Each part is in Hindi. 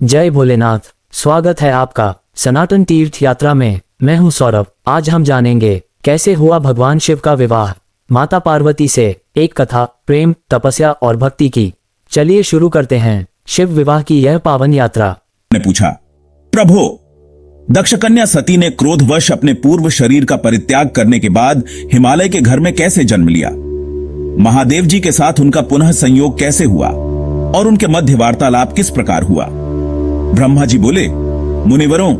जय भोलेनाथ। स्वागत है आपका सनातन तीर्थ यात्रा में। मैं हूं सौरभ। आज हम जानेंगे कैसे हुआ भगवान शिव का विवाह माता पार्वती से। एक कथा प्रेम, तपस्या और भक्ति की। चलिए शुरू करते हैं शिव विवाह की यह पावन यात्रा। ने पूछा, प्रभु, दक्ष कन्या सती ने क्रोधवश अपने पूर्व शरीर का परित्याग करने के बाद हिमालय के घर में कैसे जन्म लिया? महादेव जी के साथ उनका पुनः संयोग कैसे हुआ और उनके मध्य वार्तालाप किस प्रकार हुआ? ब्रह्मा जी बोले, मुनिवरों,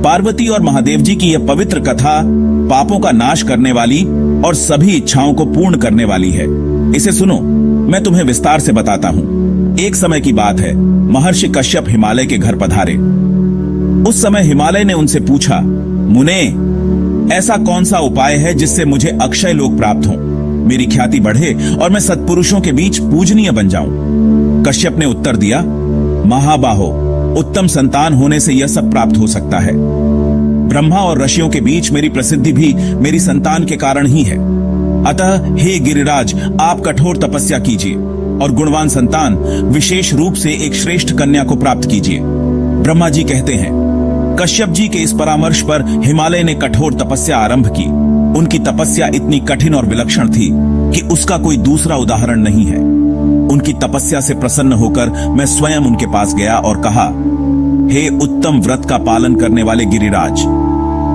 पार्वती और महादेव जी की यह पवित्र कथा पापों का नाश करने वाली और सभी इच्छाओं को पूर्ण करने वाली है। इसे सुनो, मैं तुम्हें विस्तार से बताता हूं। एक समय की बात है, महर्षि कश्यप हिमालय के घर पधारे। उस समय हिमालय ने उनसे पूछा, मुने, ऐसा कौन सा उपाय है जिससे मुझे अक्षय लोक प्राप्त हो, मेरी ख्याति बढ़े और मैं सत्पुरुषों के बीच पूजनीय बन जाऊं? कश्यप ने उत्तर दिया, महाबाहो, उत्तम संतान होने से यह सब प्राप्त हो सकता है। ब्रह्मा और ऋषियों के बीच मेरी प्रसिद्धि भी मेरी संतान के कारण ही है। अतः हे गिरिराज, आप कठोर तपस्या कीजिए और गुणवान संतान, विशेष रूप से एक श्रेष्ठ कन्या को प्राप्त कीजिए। ब्रह्मा जी कहते हैं, कश्यप जी के इस परामर्श पर हिमालय ने कठोर तपस्या आरंभ की। उनकी तपस्या इतनी कठिन और विलक्षण थी कि उसका कोई दूसरा उदाहरण नहीं है। उनकी तपस्या से प्रसन्न होकर मैं स्वयं उनके पास गया और कहा, हे उत्तम व्रत का पालन करने वाले गिरिराज,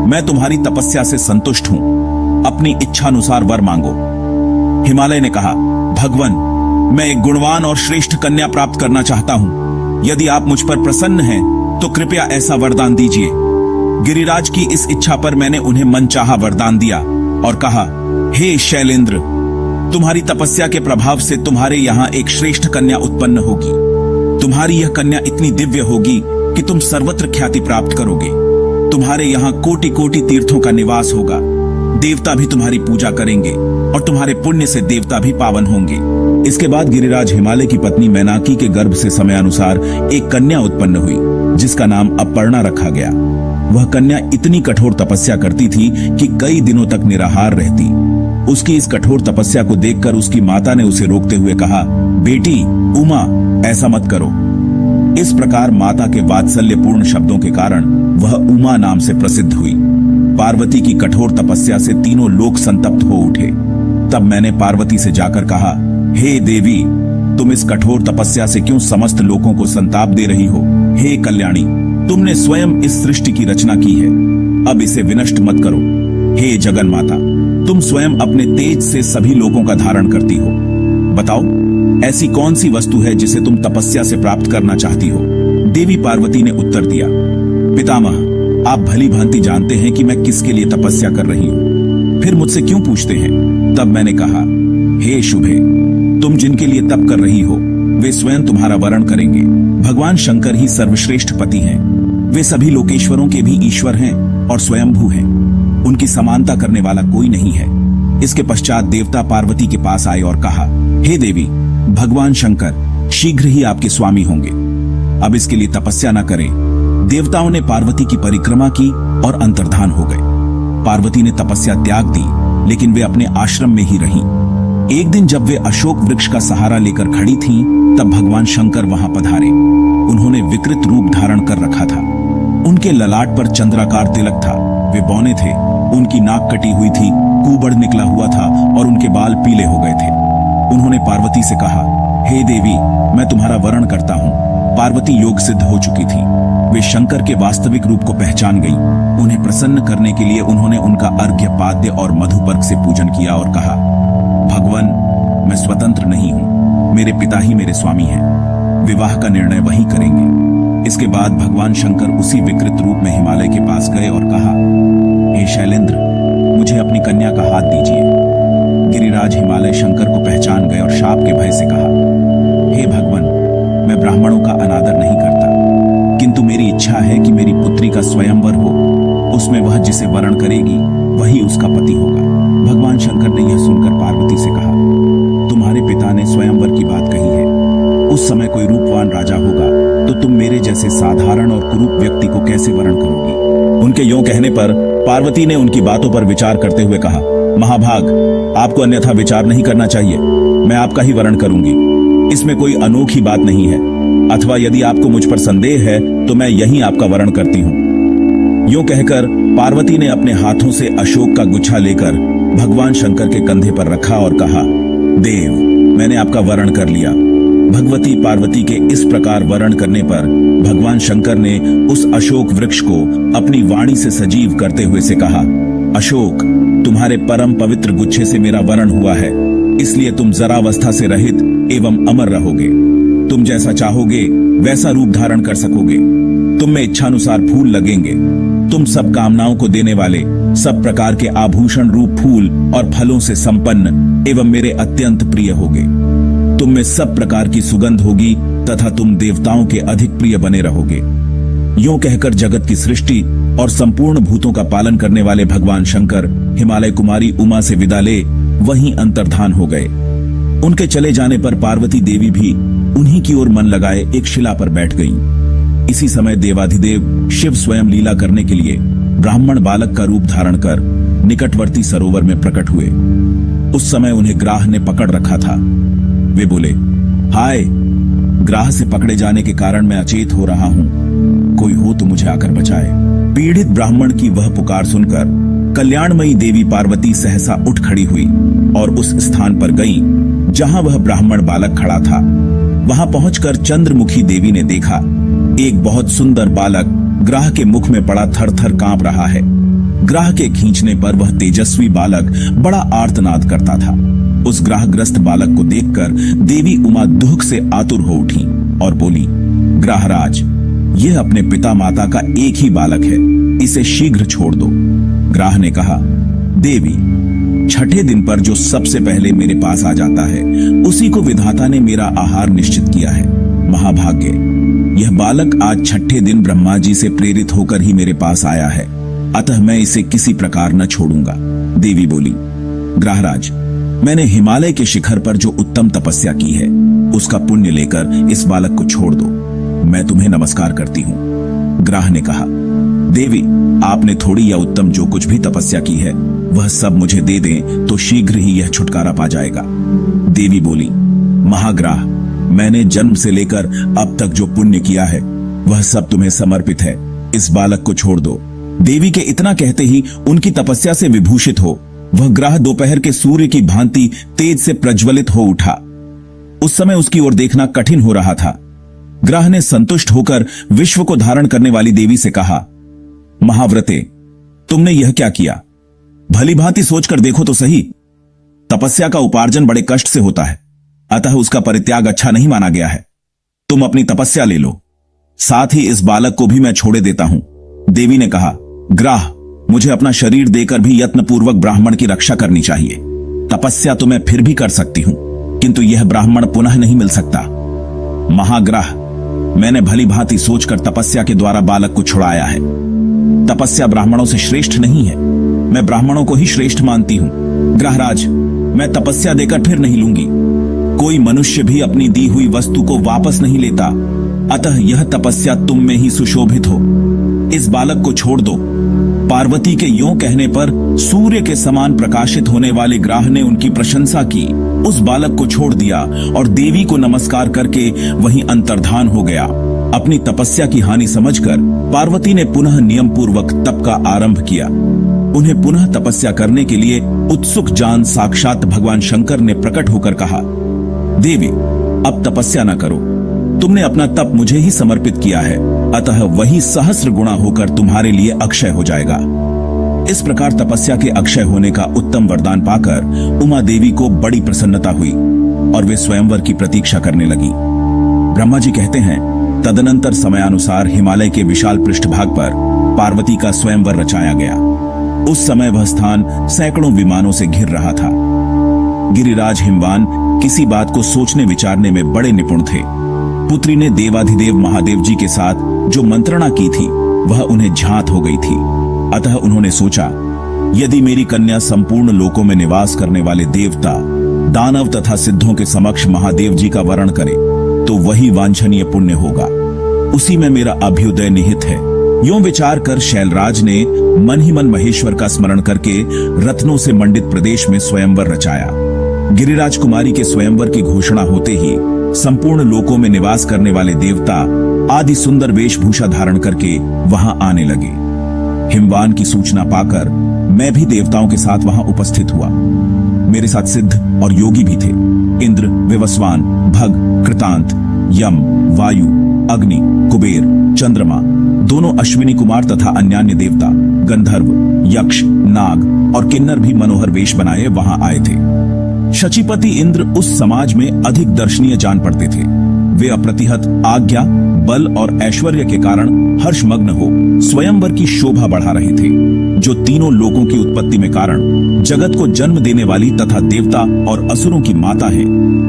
मैं तुम्हारी तपस्या से संतुष्ट हूं। अपनी इच्छानुसार वर मांगो। हिमालय ने कहा, भगवन, मैं एक गुणवान और श्रेष्ठ कन्या प्राप्त करना चाहता हूं। यदि आप मुझ पर प्रसन्न हैं तो कृपया ऐसा वरदान दीजिए। गिरिराज की इस इच्छा पर मैंने उन्हें मनचाहा वरदान दिया और कहा, हे शैलेंद्र, तुम्हारी तपस्या के प्रभाव से तुम्हारे यहाँ एक श्रेष्ठ कन्या उत्पन्न होगी। तुम्हारी यह कन्या इतनी दिव्य होगी कि तुम सर्वत्र ख्याति प्राप्त करोगे। तुम्हारे यहाँ कोटि कोटि तीर्थों का निवास होगा। देवता भी तुम्हारी पूजा करेंगे और तुम्हारे पुण्य से देवता भी पावन होंगे। इसके बाद गिरिराज हिमालय की पत्नी मैनाकी के गर्भ से समयानुसार एक कन्या उत्पन्न हुई, जिसका नाम अपर्णा रखा गया। वह कन्या इतनी कठोर तपस्या करती थी कि कई दिनों तक निराहार रहती। उसकी इस कठोर तपस्या को देखकर उसकी माता ने उसे रोकते हुए कहा, बेटी उमा, ऐसा मत करो। इस प्रकार माता के वात्सल्यपूर्ण शब्दों के कारण वह उमा नाम से प्रसिद्ध हुई। पार्वती की कठोर तपस्या से तीनों लोक संतप्त हो उठे। तब मैंने पार्वती से जाकर कहा, हे देवी, तुम इस कठोर तपस्या से क्यों समस्त लोगों को संताप दे रही हो? हे कल्याणी, तुमने स्वयं इस सृष्टि की रचना की है, अब इसे विनष्ट मत करो। हे जगन माता, तुम स्वयं अपने तेज से सभी लोगों का धारण करती हो। बताओ, ऐसी कौन सी वस्तु है जिसे तुम तपस्या से प्राप्त करना चाहती हो? देवी पार्वती ने उत्तर दिया, पितामह, आप भली भांति जानते हैं कि मैं किसके लिए तपस्या कर रही हूँ, फिर मुझसे क्यों पूछते हैं? तब मैंने कहा, हे शुभे, तुम जिनके लिए तप कर रही हो वे स्वयं तुम्हारा वरण करेंगे। भगवान शंकर ही सर्वश्रेष्ठ पति हैं। वे सभी लोकेश्वरों के भी ईश्वर हैं और स्वयंभू हैं। उनकी समानता करने वाला कोई नहीं है। इसके पश्चात देवता पार्वती के पास आए और कहा, हे देवी, भगवान शंकर शीघ्र ही आपके स्वामी होंगे। अब इसके लिए तपस्या न करें। देवताओं ने पार्वती की परिक्रमा की और अंतर्धान हो गए। पार्वती ने तपस्या त्याग दी, लेकिन वे अपने आश्रम में ही रहीं। एक दिन जब वे अशोक वृक्ष का सहारा लेकर खड़ी थीं, तब भगवान शंकर वहां पधारे। उन्होंने विकृत रूप धारण कर रखा था। उनके ललाट पर चंद्राकार तिलक था। वे बौने थे। उनकी नाक कटी हुई थी, कुबड़ निकला हुआ था और उनके बाल पीले हो गए थे। उन्होंने पार्वती से कहा, हे देवी, मैं तुम्हारा वरण करता हूँ। पार्वती योग सिद्ध हो चुकी थी। वे शंकर के वास्तविक रूप को पहचान गई। उन्हें प्रसन्न करने के लिए उन्होंने उनका अर्घ्य पाद्य और मधुपर्क से पूजन किया और कहा, भगवान, मैं स्वतंत्र नहीं हूँ, मेरे पिता ही मेरे स्वामी हैं। विवाह का निर्णय वही करेंगे। इसके बाद भगवान शंकर उसी विकृत रूप में हिमालय के पास गए और कहा, हे शैलेंद्र, मुझे अपनी कन्या का हाथ दीजिए। गिरिराज हिमालय शंकर को पहचान गए और शाप के भय से कहा, हे भगवान, मैं ब्राह्मणों का अनादर नहीं करता, किंतु मेरी इच्छा है कि मेरी पुत्री का स्वयंवर हो। उसमें वह जिसे वरण करेगी वही उसका पति होगा। भगवान शंकर ने यह सुनकर पार्वती से कहा, तुम्हारे पिता ने स्वयंवर की बात कही है। उस समय कोई रूपवान राजा होगा तो तुम मेरे जैसे साधारण और कुरूप व्यक्ति को कैसे वरण करोगी? उनके यों कहने पर पार्वती ने उनकी बातों पर विचार करते हुए कहा, महाभाग, आपको अन्यथा विचार नहीं करना चाहिए। मैं आपका ही वरण करूंगी। इसमें कोई अनोखी बात नहीं है। अथवा यदि आपको मुझ पर संदेह है तो मैं यहीं आपका वरण करती हूँ। यूं कहकर पार्वती ने अपने हाथों से अशोक का गुच्छा लेकर भगवान शंकर के कंधे पर रखा और कहा, देव, मैंने आपका वरण कर लिया। भगवती पार्वती के इस प्रकार वरण करने पर भगवान शंकर ने उस अशोक वृक्ष को अपनी वाणी से सजीव करते हुए से कहा, अशोक, तुम्हारे परम पवित्र गुच्छे से मेरा वरण हुआ है, इसलिए तुम जरावस्था से रहित एवं अमर रहोगे। तुम जैसा चाहोगे वैसा रूप धारण कर सकोगे। तुम में इच्छानुसार फूल लगेंगे। तुम सब कामनाओं को देने वाले, सब प्रकार के आभूषण रूप फूल और फलों से संपन्न एवं मेरे अत्यंत प्रिय होगे। तुम में सब प्रकार की सुगंध होगी तथा तुम देवताओं के अधिक प्रिय बने रहोगे। यूं कहकर जगत की सृष्टि और संपूर्ण भूतों का पालन करने वाले भगवान शंकर हिमालय कुमारी उमा से विदा ले वहीं अंतर्धान हो गए। उनके चले जाने पर पार्वती देवी भी उन्हीं की ओर मन लगाए एक शिला पर बैठ गईं। इसी समय देवाधिदेव शिव स्वयं लीला करने के लिए ब्राह्मण बालक का रूप धारण कर निकटवर्ती सरोवर में प्रकट हुए। उस समय उन्हें ग्राह ने पकड़ रखा था। वे बोले, हाय, ग्राह से पकड़े जाने के कारण मैं अचेत हो रहा हूं, कोई हो तो मुझे आकर बचाए। पीड़ित ब्राह्मण की वह पुकार सुनकर कल्याणमयी देवी पार्वती सहसा उठ खड़ी हुई और उस स्थान पर गई जहां वह ब्राह्मण बालक खड़ा था। वहां पहुंचकर चंद्रमुखी देवी ने देखा एक बहुत सुंदर बालक ग्राह के मुख में पड़ा थर थर कांप रहा है। ग्राह के खींचने पर वह तेजस्वी बालक बड़ा आर्तनाद करता था। उस ग्राहग्रस्त बालक को देखकर देवी उमा दुख से आतुर हो उठी और बोली, ग्राहराज, यह अपने पिता माता का एक ही बालक है, इसे शीघ्र छोड़ दो। ग्राह ने कहा, देवी, छठे दिन पर जो सबसे पहले मेरे पास आ जाता है उसी को विधाता ने मेरा आहार निश्चित किया है। महाभाग्य, यह बालक आज छठे दिन ब्रह्मा जी से प्रेरित होकर ही मेरे पास आया है, अतः मैं इसे किसी प्रकार न छोड़ूंगा। देवी बोली, ग्राहराज, मैंने हिमालय के शिखर पर जो उत्तम तपस्या की है उसका पुण्य लेकर इस बालक को छोड़ दो, मैं तुम्हें नमस्कार करती हूं। ग्राह ने कहा, देवी, आपने थोड़ी या उत्तम जो कुछ भी तपस्या की है वह सब मुझे दे दें तो शीघ्र ही यह छुटकारा पा जाएगा। देवी बोली, महाग्राह, मैंने जन्म से लेकर अब तक जो पुण्य किया है वह सब तुम्हें समर्पित है, इस बालक को छोड़ दो। देवी के इतना कहते ही उनकी तपस्या से विभूषित हो वह ग्राह दोपहर के सूर्य की भांति तेज से प्रज्वलित हो उठा। उस समय उसकी ओर देखना कठिन हो रहा था। ग्राह ने संतुष्ट होकर विश्व को धारण करने वाली देवी से कहा, महाव्रते, तुमने यह क्या किया? भली भांति सोचकर देखो तो सही। तपस्या का उपार्जन बड़े कष्ट से होता है, अतः उसका परित्याग अच्छा नहीं माना गया है। तुम अपनी तपस्या ले लो, साथ ही इस बालक को भी मैं छोड़े देता हूं। देवी ने कहा, ग्राह, मुझे अपना शरीर देकर भी यत्नपूर्वक ब्राह्मण की रक्षा करनी चाहिए। तपस्या तो मैं फिर भी कर सकती हूं, किंतु यह ब्राह्मण पुनः नहीं मिल सकता। महाग्राह, मैंने भली भांति सोचकर तपस्या के द्वारा बालक को छुड़ाया है। तपस्या ब्राह्मणों से श्रेष्ठ नहीं है, मैं ब्राह्मणों को ही श्रेष्ठ मानती हूं। ग्राहराज, मैं तपस्या देकर फिर नहीं लूंगी। कोई मनुष्य भी अपनी दी हुई वस्तु को वापस नहीं लेता, अतः यह तपस्या तुम में ही सुशोभित हो। इस बालक को छोड़ दो। पार्वती के यों कहने पर सूर्य के समान प्रकाशित होने वाले ग्राह ने उनकी प्रशंसा की, उस बालक को छोड़ दिया और देवी को नमस्कार करके वहीं अंतर्धान हो गया। अपनी तपस्या की हानि समझकर पार्वती ने पुनः नियम पूर्वक तप का आरंभ किया। उन्हें पुनः तपस्या करने के लिए उत्सुक जान साक्षात भगवान शंकर ने प्रकट होकर कहा, देवी, अब तपस्या न करो, तुमने अपना तप मुझे ही समर्पित किया है, अतः वही सहस्र गुणा होकर तुम्हारे लिए अक्षय हो जाएगा। इस प्रकार तपस्या के अक्षय होने का उत्तम वरदान पाकर उमा देवी को बड़ी प्रसन्नता हुई और वे स्वयंवर की प्रतीक्षा करने लगी। ब्रह्मा जी कहते हैं, तदनंतर समयानुसार हिमालय के विशाल पृष्ठभाग पर पार्वती का स्वयंवर रचाया गया। उस समय वह स्थान सैकड़ों विमानों से घिर रहा था। गिरिराज हिमवान किसी बात को सोचने विचारने में बड़े निपुण थे। पुत्री ने देवाधिदेव महादेव जी के साथ जो मंत्रणा की थी वह उन्हें झांत हो गई थी, अतः उन्होंने सोचा, यदि मेरी कन्या संपूर्ण लोकों में निवास करने वाले देवता, दानव तथा सिद्धों के समक्ष महादेव जी का वरण करे तो वही वांछनीय पुण्य होगा, उसी में मेरा अभ्युदय निहित है। यूं विचार कर शैलराज ने मन ही मन महेश्वर का स्मरण करके रत्नों से मंडित प्रदेश में स्वयंवर रचाया। गिरिराज कुमारी के स्वयंवर की घोषणा होते ही संपूर्ण लोकों में निवास करने वाले देवता आदि सुंदर वेशभूषा धारण करके वहां आने लगे। हिमवान की सूचना पाकर मैं भी देवताओं के साथ वहां उपस्थित हुआ। मेरे साथ सिद्ध और योगी भी थे। इंद्र, विवस्वान, भग, कृतांत, यम, वायु, अग्नि, कुबेर, चंद्रमा, दोनों अश्विनी कुमार तथा अन्यान्य देवता, गंधर्व, यक्ष, नाग और किन्नर भी मनोहर वेश बनाए वहां आए थे। शचीपति इंद्र उस समाज में अधिक दर्शनीय जान पड़ते थे। वे अप्रतिहत आज्ञा, बल और ऐश्वर्य के कारण हर्षमग्न हो स्वयंवर की शोभा बढ़ा रहे थे, जो तीनों लोकों की उत्पत्ति में कारण, जगत को जन्म देने वाली तथा देवता और असुरों की माता है,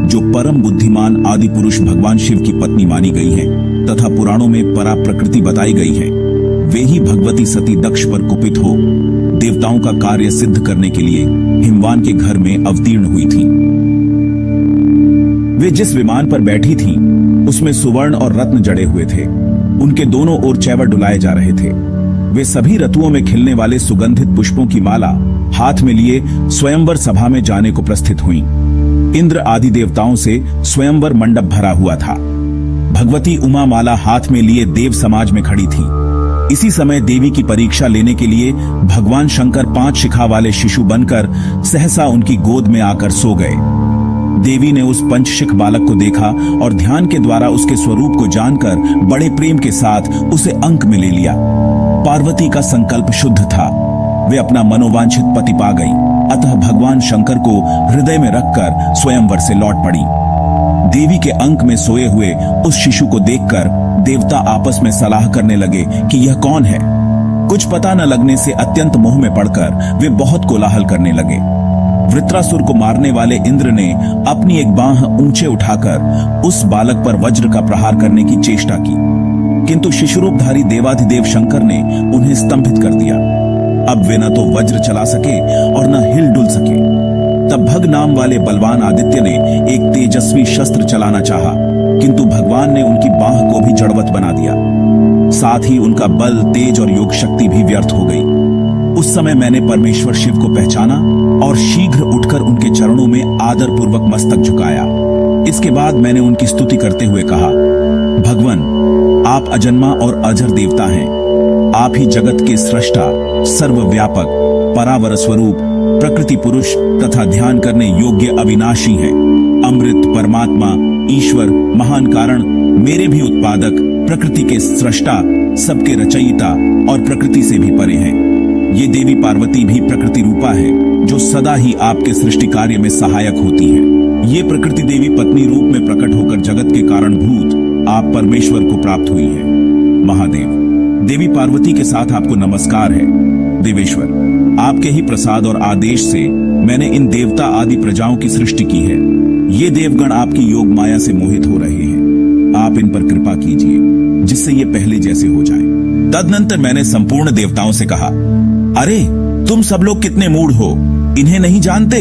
जो परम बुद्धिमान आदि पुरुष भगवान शिव की पत्नी मानी गई है तथा पुराणों में परा प्रकृति बताई गई है। वे ही भगवती सती दक्ष पर कुपित हो देवताओं का कार्य सिद्ध करने के लिए हिमवान के घर में अवतीर्ण हुई थी। वे जिस विमान पर बैठी थीं, उसमें सुवर्ण और रत्न जड़े हुए थे। उनके दोनों ओर चैवर डुलाए जा रहे थे। वे सभी ऋतुओं में खिलने वाले सुगंधित पुष्पों की माला हाथ में लिए स्वयंवर सभा में जाने को प्रस्थित हुईं। इंद्र आदि देवताओं से स्वयंवर मंडप भरा हुआ था। भगवती उमा माला हाथ में लिए देव समाज में खड़ी थी। इसी समय देवी की परीक्षा लेने के लिए भगवान शंकर 5 शिखा वाले शिशु बनकर सहसा उनकी गोद में आकर सो गए। देवी ने उस पंचशिख बालक को देखा और ध्यान के द्वारा उसके स्वरूप को जानकर बड़े प्रेम के साथ उसे अंक में ले लिया। पार्वती का संकल्प शुद्ध था। वे अपना मनोवांछित पति पा गई, अतः भगवान शंकर को हृदय में रखकर स्वयंवर से लौट पड़ी। देवी के अंक में सोए हुए उस शिशु को देखकर देवता आपस में सलाह करने लगे कि यह कौन है। कुछ पता न लगने से अत्यंत मोह में पड़कर वे बहुत कोलाहल करने लगे। वृत्रासुर को मारने वाले इंद्र ने अपनी एक बांह ऊंचे उठाकर उस बालक पर वज्र का प्रहार करने की चेष्टा की, किंतु शिशुरूपधारी देवाधिदेव शंकर ने उन्हें स्तंभित कर दिया। अब वे न तो वज्र चला सके और न हिल डुल सके। तब भग नाम वाले बलवान आदित्य ने एक तेजस्वी शस्त्र चलाना चाहा, किंतु भगवान ने उनकी बांह को भी जड़वत बना दिया। साथ ही उनका बल, तेज और योग शक्ति भी व्यर्थ हो गई। उस समय मैंने परमेश्वर शिव को पहचाना और शीघ्र उठकर उनके चरणों में आदर पूर्वक मस्तक झुकाया। इसके बाद मैंने उनकी स्तुति करते हुए कहा, भगवान, आप अजन्मा और अजर देवता हैं। आप ही जगत के सृष्टा, सर्वव्यापक, परावर स्वरूप, प्रकृति पुरुष तथा ध्यान करने योग्य अविनाशी हैं। अमृत, परमात्मा, ईश्वर, महान कारण, मेरे भी उत्पादक, प्रकृति के सृष्टा, सबके रचयिता और प्रकृति से भी परे हैं। ये देवी पार्वती भी प्रकृति रूपा है, जो सदा ही आपके सृष्टि कार्य में सहायक होती है। ये प्रकृति देवी पत्नी रूप में प्रकट होकर जगत के कारणभूत आप परमेश्वर को प्राप्त हुई है। महादेव, देवी पार्वती के साथ आपको नमस्कार है। देवेश्वर, आपके ही प्रसाद और आदेश से मैंने इन देवता आदि प्रजाओं की सृष्टि की है। ये देवगण आपकी योग माया से मोहित हो रहे हैं। आप इन पर कृपा कीजिए, जिससे ये पहले जैसे हो जाए। तदनंतर मैंने संपूर्ण देवताओं से कहा, अरे तुम सब लोग कितने मूढ़ हो, इन्हें नहीं जानते?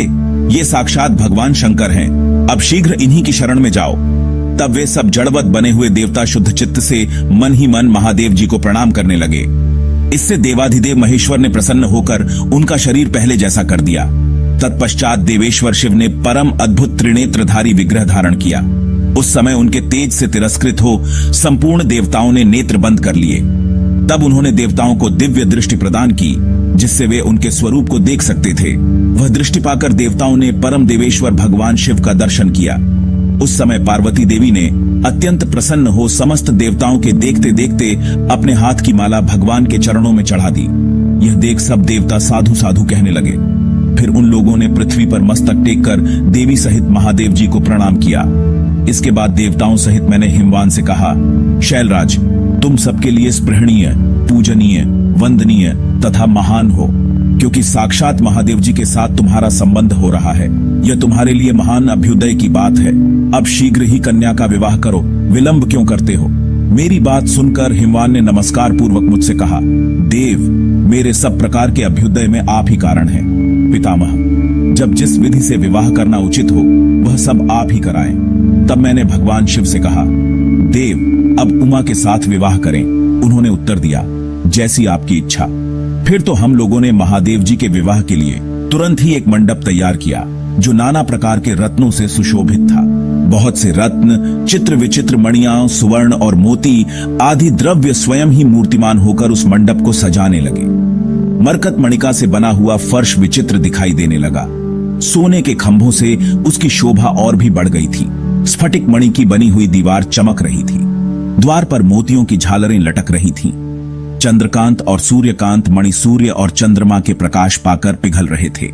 ये साक्षात भगवान शंकर हैं। अब शीघ्र इन्हीं की शरण में जाओ। तब वे सब जड़वत बने हुए देवता शुद्ध चित्त से मन ही मन महादेव जी को प्रणाम करने लगे। इससे देवाधिदेव महेश्वर ने प्रसन्न होकर उनका शरीर पहले जैसा कर दिया। तत्पश्चात देवेश्वर शिव ने परम अद्भुत त्रिनेत्रधारी विग्रह धारण किया। उस समय उनके तेज से तिरस्कृत हो संपूर्ण देवताओं ने नेत्र बंद कर लिए। तब उन्होंने देवताओं को दिव्य दृष्टि प्रदान की, जिससे वे उनके स्वरूप को देख सकते थे। वह दृष्टि पाकर देवताओं ने परम देवेश्वर भगवान शिव का दर्शन किया। उस समय पार्वती देवी ने अत्यंत प्रसन्न हो समस्त देवताओं के देखते देखते अपने हाथ की माला भगवान के चरणों में चढ़ा दी। यह देख सब देवता साधु साधु कहने लगे। फिर उन लोगों ने पृथ्वी पर मस्तक टेक कर देवी सहित महादेव जी को प्रणाम किया। इसके बाद देवताओं सहित मैंने हिमवान से कहा, शैलराज, तुम सबके लिए स्पृहणीय, पूजनीय, वंदनीय तथा महान हो, क्योंकि साक्षात महादेव जी के साथ तुम्हारा संबंध हो रहा है। यह तुम्हारे लिए महान अभ्युदय की बात है। अब शीघ्र ही कन्या का विवाह करो, विलंब क्यों करते हो? मेरी बात सुनकर हिमवान ने नमस्कार पूर्वक मुझसे कहा, देव, मेरे सब प्रकार के अभ्युदय में आप ही कारण हैं। पितामह, जब जिस विधि से विवाह करना उचित हो वह सब आप ही कराएं। तब मैंने भगवान शिव से कहा, देव, अब उमा के साथ विवाह करें। उन्होंने उत्तर दिया, जैसी आपकी इच्छा। फिर तो हम लोगों ने महादेव जी के विवाह के लिए तुरंत ही एक मंडप तैयार किया, जो नाना प्रकार के रत्नों से सुशोभित था। बहुत से रत्न, चित्र विचित्र मणियां, सुवर्ण और मोती आदि द्रव्य स्वयं ही मूर्तिमान होकर उस मंडप को सजाने लगे। मरकत मणिका से बना हुआ फर्श विचित्र दिखाई देने लगा। सोने के खंभों से उसकी शोभा और भी बढ़ गई थी। स्फटिक मणि की बनी हुई दीवार चमक रही थी। द्वार पर मोतियों की झालरें लटक रही थीं। चंद्रकांत और सूर्यकांत मणि सूर्य और चंद्रमा के प्रकाश पाकर पिघल रहे थे।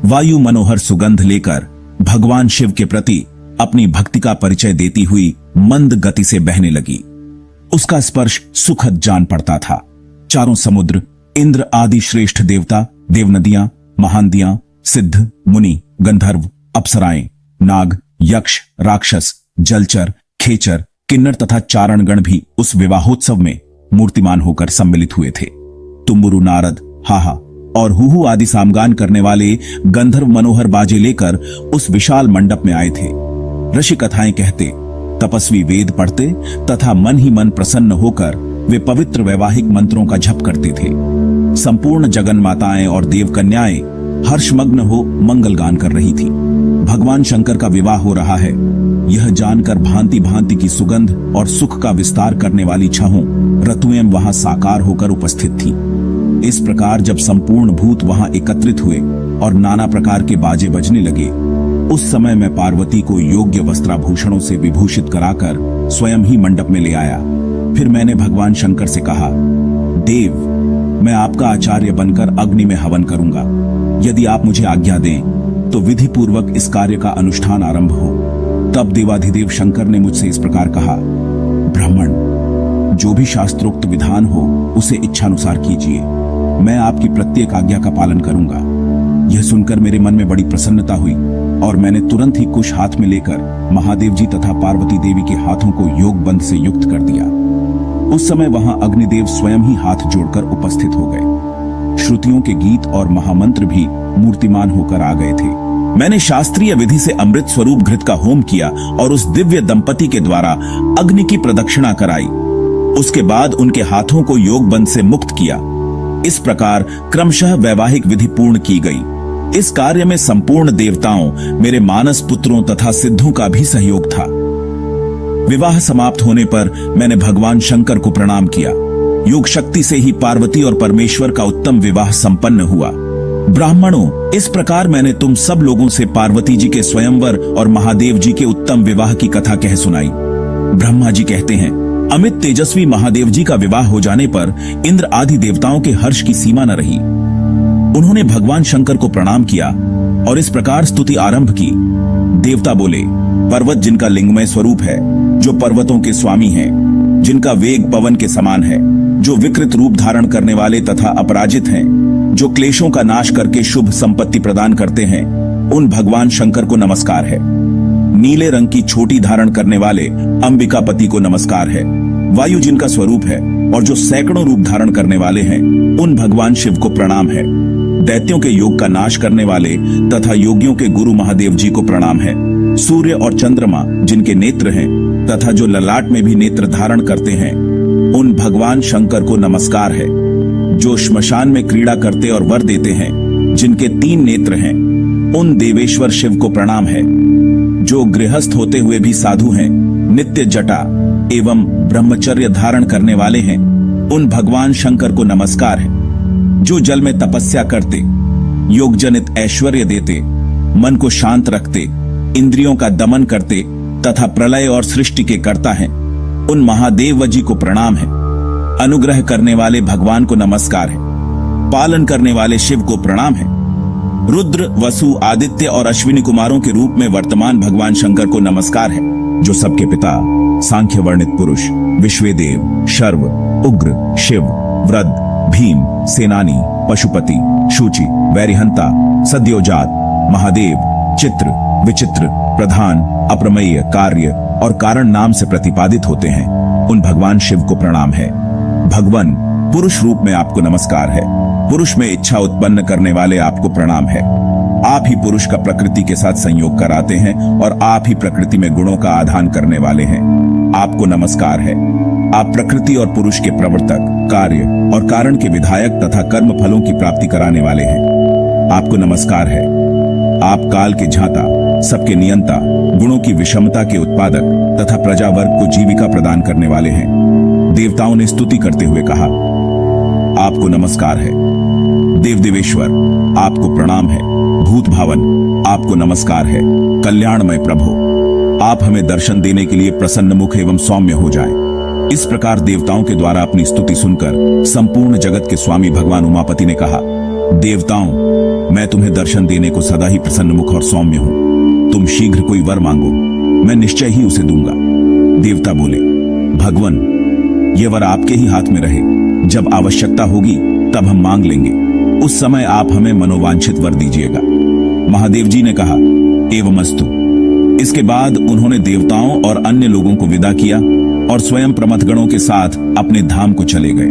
वायु मनोहर सुगंध लेकर भगवान शिव के प्रति अपनी भक्ति का परिचय देती हुई मंद गति से बहने लगी। उसका स्पर्श सुखद जान पड़ता था। चारों समुद्र, इंद्र आदि श्रेष्ठ देवता, देवनदियां, महानदियां, सिद्ध, मुनि, गंधर्व, अप्सराएं, नाग, यक्ष, राक्षस, जलचर, खेचर, किन्नर तथा चारणगण भी उस विवाहोत्सव में मूर्तिमान होकर सम्मिलित हुए थे। तुम्बुरु, नारद, हाहा और हुहु आदि सामगान करने वाले गंधर्व मनोहर बाजे लेकर उस विशाल मंडप में आए थे। ऋषि कथाएं कहते, तपस्वी वेद पढ़ते तथा मन ही मन प्रसन्न होकर वे पवित्र वैवाहिक मंत्रों का जप करते थे। संपूर्ण जगन माताएं और देव कन्याएं हर्षमग्न हो मंगल गान कर रही थी। भगवान शंकर का विवाह हो रहा है, यह जानकर भांति भांति की सुगंध और सुख का विस्तार करने वाली छहों ऋतुएं वहां साकार होकर उपस्थित थी। इस प्रकार जब संपूर्ण भूत वहां एकत्रित हुए और नाना प्रकार के बाजे बजने लगे, उस समय मैं पार्वती को योग्य वस्त्राभूषणों से विभूषित कराकर स्वयं ही मंडप में ले आया। फिर मैंने भगवान शंकर से कहा, देव, मैं आपका आचार्य बनकर अग्नि में हवन करूंगा। यदि आप मुझे आज्ञा दें तो विधि पूर्वक इस कार्य का अनुष्ठान आरंभ हो। तब देवाधिदेव शंकर ने मुझसे इस प्रकार कहा, ब्राह्मण, जो भी शास्त्रोक्त विधान हो उसे इच्छानुसार कीजिए। मैं आपकी प्रत्येक आज्ञा का पालन करूंगा। यह सुनकर मेरे मन में बड़ी प्रसन्नता हुई और मैंने तुरंत ही कुश हाथ में लेकर महादेव जी तथा पार्वती देवी के हाथों को योग बंध से युक्त कर दिया। उस समय वहां अग्निदेव स्वयं ही हाथ जोड़कर उपस्थित हो गए। श्रुतियों के गीत और महामंत्र भी मूर्तिमान होकर आ गए थे। मैंने शास्त्रीय विधि से अमृत स्वरूप घृत का होम किया और उस दिव्य दंपति के द्वारा अग्नि की प्रदक्षिणा कराई। उसके बाद उनके हाथों को योग बंध से मुक्त किया। इस प्रकार क्रमशः वैवाहिक विधि पूर्ण की गई। इस कार्य में संपूर्ण देवताओं, मेरे मानस पुत्रों तथा सिद्धों का भी सहयोग था। विवाह समाप्त होने पर मैंने भगवान शंकर को प्रणाम किया। योग शक्ति से ही पार्वती और परमेश्वर का उत्तम विवाह संपन्न हुआ। ब्राह्मणों, इस प्रकार मैंने तुम सब लोगों से पार्वती जी के स्वयंवर और महादेव जी के उत्तम विवाह की कथा कह सुनाई। ब्रह्मा जी कहते हैं, अमित तेजस्वी महादेव जी का विवाह हो जाने पर इंद्र आदि देवताओं के हर्ष की सीमा न रही। उन्होंने भगवान शंकर को प्रणाम किया और इस प्रकार स्तुति आरंभ की। देवता बोले, पर्वत जिनका लिंगमय स्वरूप है, जो पर्वतों के स्वामी हैं, जिनका वेग पवन के समान है, जो विकृत रूप धारण करने वाले तथा अपराजित हैं, जो क्लेशों का नाश करके शुभ संपत्ति प्रदान करते हैं, उन भगवान शंकर को नमस्कार है। नीले रंग की छोटी धारण करने वाले अंबिकापति को नमस्कार है। वायु जिनका स्वरूप है और जो सैकड़ों रूप धारण करने वाले हैं, उन भगवान शिव को प्रणाम है। दैत्यों के योग का नाश करने वाले तथा योगियों के गुरु महादेव जी को प्रणाम है। सूर्य और चंद्रमा जिनके नेत्र हैं तथा जो ललाट में भी नेत्र धारण करते हैं, उन भगवान शंकर को नमस्कार है। जो श्मशान में क्रीड़ा करते और वर देते हैं, जिनके 3 नेत्र हैं, उन देवेश्वर शिव को प्रणाम है। जो गृहस्थ होते हुए भी साधु हैं, नित्य जटा एवं ब्रह्मचर्य धारण करने वाले हैं, उन भगवान शंकर को नमस्कार है। जो जल में तपस्या करते, योग जनित ऐश्वर्य देते, मन को शांत रखते, इंद्रियों का दमन करते तथा प्रलय और सृष्टि के कर्ता हैं, उन महादेव जी को प्रणाम है। अनुग्रह करने वाले भगवान को नमस्कार है। पालन करने वाले शिव को प्रणाम है। रुद्र, वसु, आदित्य और अश्विनी कुमारों के रूप में वर्तमान भगवान शंकर को नमस्कार है। जो सबके पिता, सांख्य वर्णित पुरुष, विश्वेदेव, शर्व, उग्र, शिव, वृद्ध, भीम, सेनानी, पशुपति, शुचि, वैरिहंता, सद्योजात, महादेव, चित्र, विचित्र, प्रधान, अप्रमेय, कार्य और कारण नाम से प्रतिपादित होते हैं, उन भगवान शिव को प्रणाम है। भगवान पुरुष रूप में आपको नमस्कार है। पुरुष में इच्छा उत्पन्न करने वाले आपको प्रणाम है। आप ही पुरुष का प्रकृति के साथ संयोग कराते हैं और आप ही प्रकृति में गुणों का आधान करने वाले हैं। आपको नमस्कार है। आप प्रकृति और पुरुष के प्रवर्तक, कार्य और कारण के विधायक तथा कर्म फलों की प्राप्ति कराने वाले हैं। आपको नमस्कार है। आप काल के झाता, सबके नियंता, गुणों की विषमता के उत्पादक तथा प्रजावर्ग को जीविका प्रदान करने वाले हैं। देवताओं ने स्तुति करते हुए कहा, आपको नमस्कार है। देव देवेश्वर, आपको प्रणाम है। भूत भावन, आपको नमस्कार है। कल्याणमय प्रभु, आप हमें दर्शन देने के लिए प्रसन्न मुख एवं सौम्य हो जाएं। इस प्रकार देवताओं के द्वारा अपनी स्तुति सुनकर संपूर्ण जगत के स्वामी भगवान उमापति ने कहा, देवताओं, मैं तुम्हें दर्शन देने को सदा ही प्रसन्न मुख और सौम्य हूं। तुम शीघ्र कोई वर मांगो, मैं निश्चय ही उसे दूंगा। देवता बोले, भगवान, यह वर आपके ही हाथ में रहे। जब आवश्यकता होगी तब हम मांग लेंगे। उस समय आप हमें मनोवांछित वर दीजिएगा। महादेव जी ने कहा, एवमस्तु। इसके बाद उन्होंने देवताओं और अन्य लोगों को विदा किया और स्वयं प्रमथगणों के साथ अपने धाम को चले गए।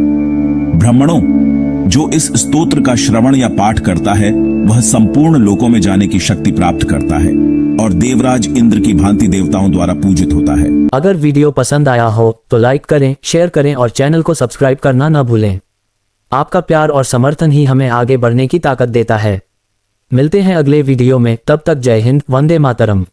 ब्राह्मणों, जो इस स्तोत्र का श्रवण या पाठ करता है वह संपूर्ण लोकों में जाने की शक्ति प्राप्त करता है और देवराज इंद्र की भांति देवताओं द्वारा पूजित होता है। अगर वीडियो पसंद आया हो तो लाइक करें, शेयर करें और चैनल को सब्सक्राइब करना न भूलें। आपका प्यार और समर्थन ही हमें आगे बढ़ने की ताकत देता है। मिलते हैं अगले वीडियो में, तब तक जय हिंद, वंदे मातरम।